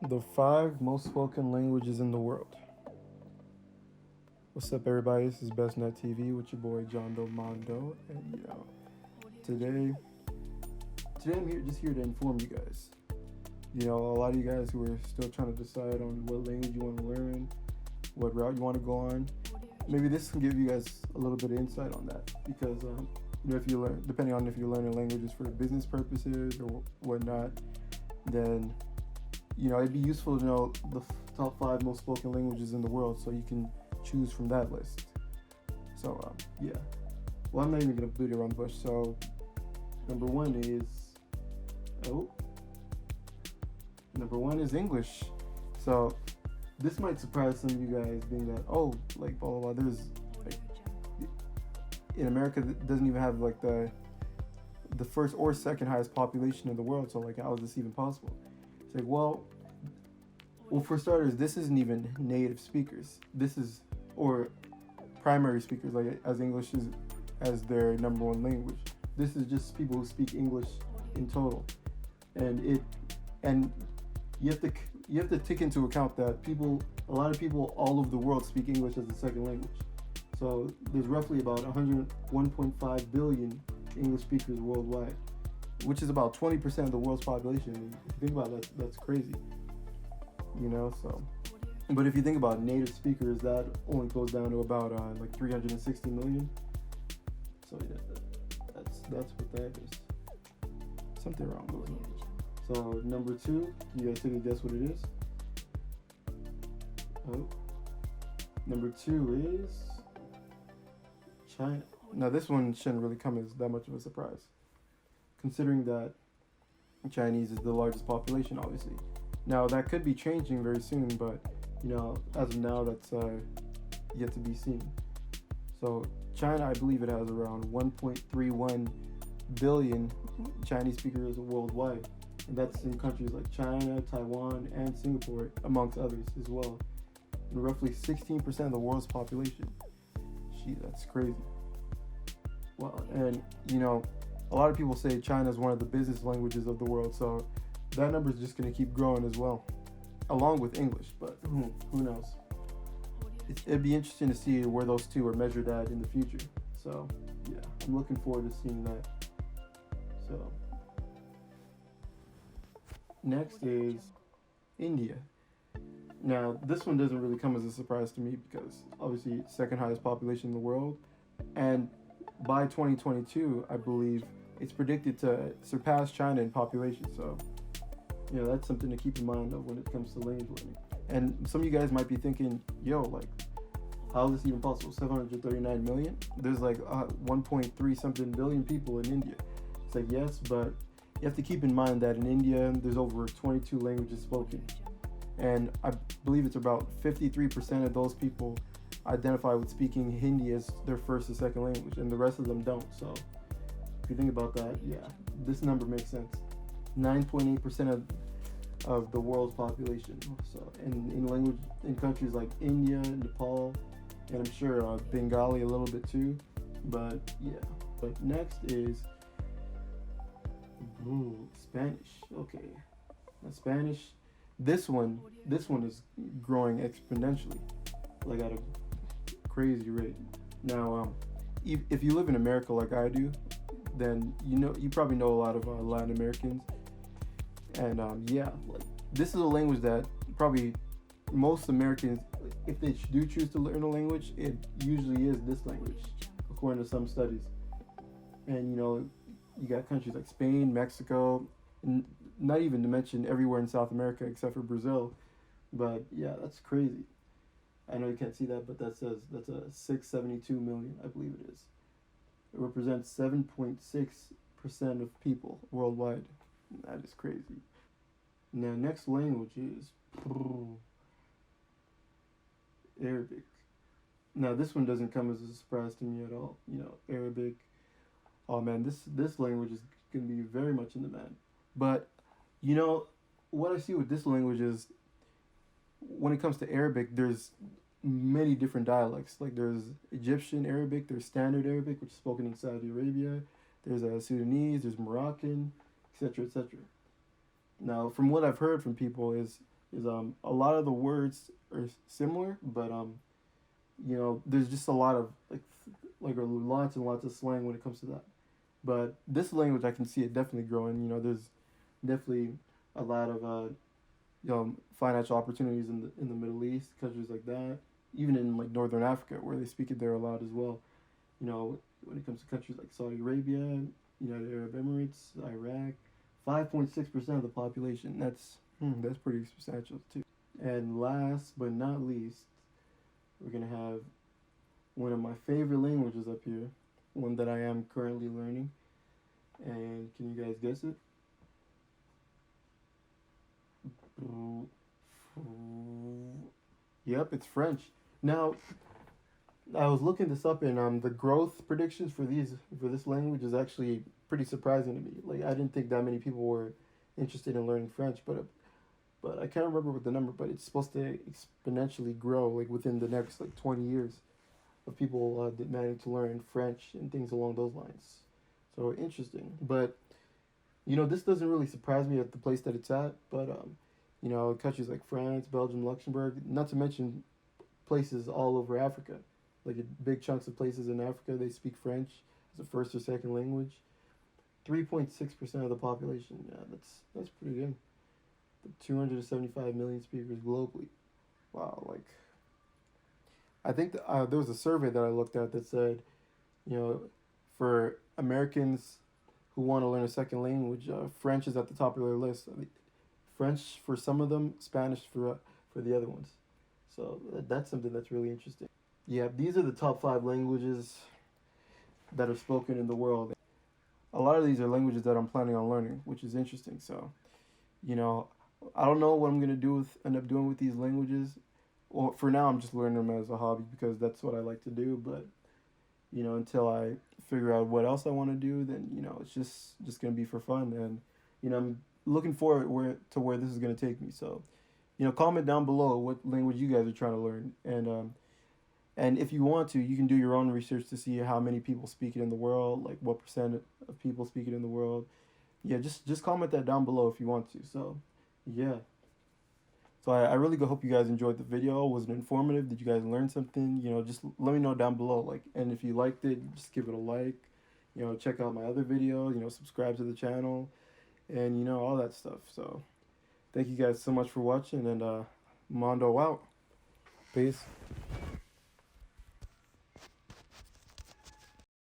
The 5 most spoken languages in the world. What's up, everybody? This is BestNet TV with your boy John Mondo, and today, today I'm here to inform you guys. A lot of you guys who are still trying to decide on what language you want to learn, what route you want to go on. Maybe this can give you guys a little bit of insight on that because if you learn, depending on if you're learning languages for business purposes or whatnot, then it'd be useful to know the top 5 most spoken languages in the world so you can choose from that list. So, yeah. Well, I'm not even going to beat around the bush. So, number one is. Oh. Number one is English. So, this might surprise some of you guys being that, like, blah, blah, blah. There's, like, in America, doesn't even have, like, the first or second highest population in the world. So, like, how is this even possible? It's like, well, for starters, this isn't even native speakers. This is, or primary speakers, like as English is as their number one language. This is just people who speak English in total, and you have to take into account that a lot of people all over the world speak English as a second language. So there's roughly about 101.5 billion English speakers worldwide, which is about 20% of the world's population. If you think about that, that's crazy. So. But if you think about native speakers, that only goes down to about like 360 million. So yeah, that's what that is. Something wrong with those numbers. So number 2, you guys take a guess what it is? Oh. Number 2 is China. Now this one shouldn't really come as that much of a surprise, considering that Chinese is the largest population, obviously. Now that could be changing very soon, but as of now, that's yet to be seen. So China, I believe it has around 1.31 billion Chinese speakers worldwide, and that's in countries like China, Taiwan, and Singapore, amongst others as well. And roughly 16% of the world's population. Gee, that's crazy. Well, and a lot of people say China is one of the business languages of the world, so that number is just going to keep growing as well, along with English, but who knows? It'd be interesting to see where those two are measured at in the future. So, yeah, I'm looking forward to seeing that. So, next is India. Now, this one doesn't really come as a surprise to me because obviously second highest population in the world, and by 2022, I believe it's predicted to surpass China in population. So, that's something to keep in mind of when it comes to language learning. And some of you guys might be thinking, like, how is this even possible? 739 million? There's like 1.3 something billion people in India. It's like, yes, but you have to keep in mind that in India, there's over 22 languages spoken. And I believe it's about 53% of those people identify with speaking Hindi as their first or second language, and the rest of them don't. So if you think about that, yeah, this number makes sense. 9.8% of the world's population. So in countries like India, Nepal, and I'm sure Bengali a little bit too. But yeah. But next is Spanish. Okay. Now Spanish. This one is growing exponentially, like at a crazy rate. Now, if you live in America like I do, then you probably know a lot of Latin Americans. And like this is a language that probably most Americans, if they do choose to learn a language, it usually is this language, according to some studies. And you got countries like Spain, Mexico, and not even to mention everywhere in South America except for Brazil. But yeah, that's crazy. I know you can't see that, but that's a 672 million, I believe it is. It represents 7.6% of people worldwide. That is crazy. Now, next language is Arabic. Now, this one doesn't come as a surprise to me at all. Arabic. Oh man, this language is going to be very much in demand. But what I see with this language is, when it comes to Arabic, there's many different dialects. Like there's Egyptian Arabic, there's Standard Arabic, which is spoken in Saudi Arabia. There's Sudanese, there's Moroccan, etc., etc. Now, from what I've heard from people is a lot of the words are similar, but there's just a lot of lots and lots of slang when it comes to that. But this language, I can see it definitely growing. There's definitely a lot of financial opportunities in the Middle East, countries like that, even in like Northern Africa where they speak it there a lot as well. When it comes to countries like Saudi Arabia, United Arab Emirates, Iraq, 5.6% of the population. That's pretty substantial too. And last but not least, we're gonna have one of my favorite languages up here, one that I am currently learning. And can you guys guess it? Yep, it's French. Now, I was looking this up, and the growth predictions for this language is actually pretty surprising to me. Like, I didn't think that many people were interested in learning French, but I can't remember what the number, but it's supposed to exponentially grow like within the next like 20 years of people demanding to learn French and things along those lines. So interesting, but this doesn't really surprise me at the place that it's at. But countries like France, Belgium, Luxembourg, not to mention places all over Africa, like big chunks of places in Africa, they speak French as a first or second language. 3.6% of the population. Yeah, that's pretty good. 275 million speakers globally. Wow, like I think there was a survey that I looked at that said, you know, for Americans who want to learn a second language, French is at the top of their list. I mean, French for some of them, Spanish for the other ones. So that's something that's really interesting. Yeah, these are the top five languages that are spoken in the world. A lot of these are languages that I'm planning on learning, which is interesting. So, you know, I don't know what I'm gonna end up doing with these languages. Well, for now, I'm just learning them as a hobby because that's what I like to do. But until I figure out what else I want to do, then it's just gonna be for fun. And I'm looking forward to where this is gonna take me. So, comment down below what language you guys are trying to learn, and if you want to, you can do your own research to see how many people speak it in the world, like what percent of people speak it in the world. Yeah, just comment that down below if you want to. So, yeah. So I really hope you guys enjoyed the video. Was it informative? Did you guys learn something? Just let me know down below. Like, and if you liked it, just give it a like. Check out my other videos. Subscribe to the channel, and all that stuff. So, thank you guys so much for watching, and Mondo out. Peace.